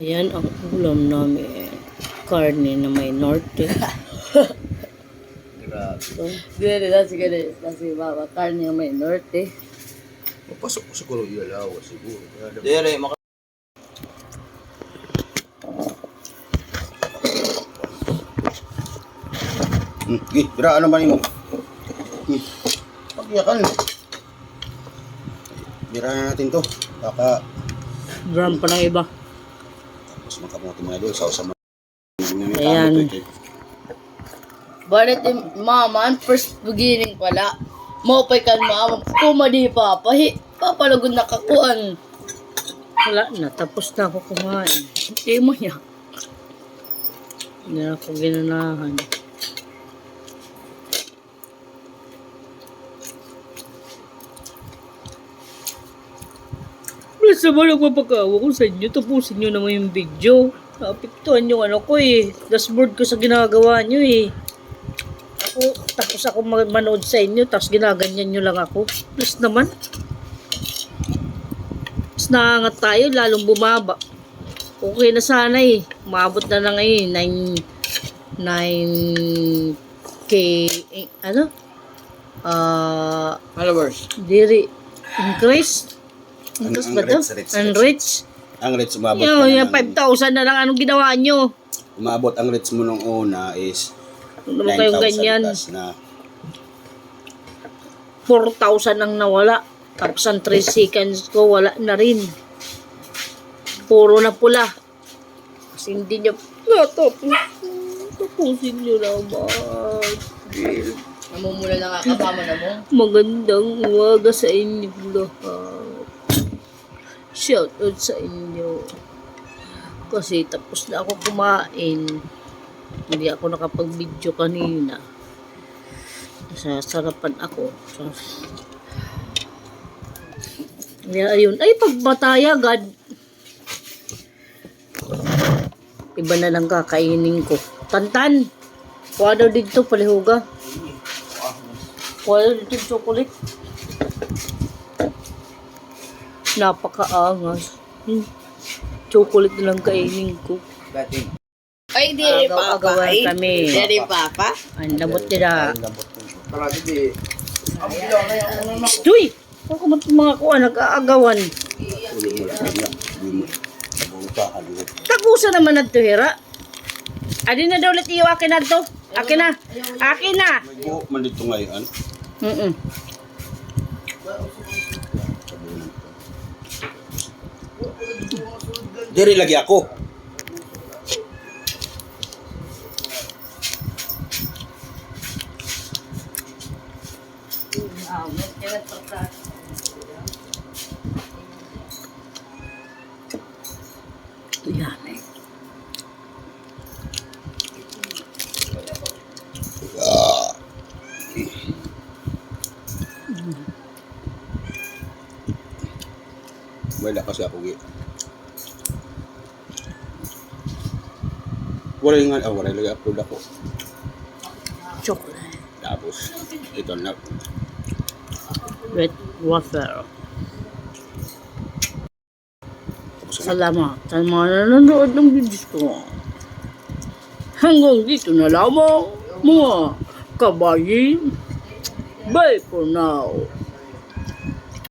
Ayan ang ulam namin. Karne na may norte. Grabe. Dili na kasi baba. Karne na may norte. Mapasok ko siguro yung alawa siguro. Dere, maka... Bira, ano ba mo? Pagyakan. Bira na natin to. Baka Drum pa ng iba. mas makamuti mo na doon. Sa usama. Ayan. Balit maman, first beginning pala. Maupay kan mama. Kumadi pa. Papalagod na kakuan. Wala na. Tapos na ako kumain. Hindi mo niya. Hindi na ako ginanahan. Basta ba nagpapakawa ko sa inyo? Tapusin nyo naman yung video. Apektuhan yung ano ko eh. Dashboard ko sa ginagawa nyo eh. Tapos ako manood sa inyo, tapos ginaganyan nyo lang ako. Plus naman. Tapos naangat tayo, lalong bumaba. Okay na sana eh. Umabot na lang eh. 9K, ano? Followers. Diri. Increase? Increase ba to? Unreach? Ang rates umabot Yung ka na ng, 5,000 na lang. Anong ginawa nyo? umabot ang rates mo nung una is Kung naman kayong 9,000 ganyan, plus na 4,000 ang nawala. Tapos ang 3 seconds ko, wala na rin. Puro na pula. Kasi hindi nyo, tapusin nyo naman. Namumula na nga kasama na mo. Magandang umaga sa inyo lahat. Shout out sa inyo. Kasi tapos na ako kumain. Hindi ako nakapag-video kanina. Sasarapan ako. Kaya ayun. Ay, pagbataya, God. Iba na lang kakainin ko. Tantan. Kuha daw dito, palihuga. Kuha daw dito yung chocolate. Napakaangas. Chocolate na lang kainin ko. Ay, di rin papa. Agaw-agawan Ay, kami. di rin papa. Ang labot nila. Parang di. Uy! Ako mga kuha, nag-aagawan. Tagusa naman na ito, Hira. Adi na daw ulit iyo, akin na ito. Akin na. Akin na. may man dito ngayon. Diri lagi ako. Yan eh. Wala kasi ako gi. Wala yung wala lagi upload ako. Chocolate. Tapos ito na. Red wafer. Salamat sa mga nanonood ng videos ko. Hanggang dito na lamang mga kabayin. Bye for now.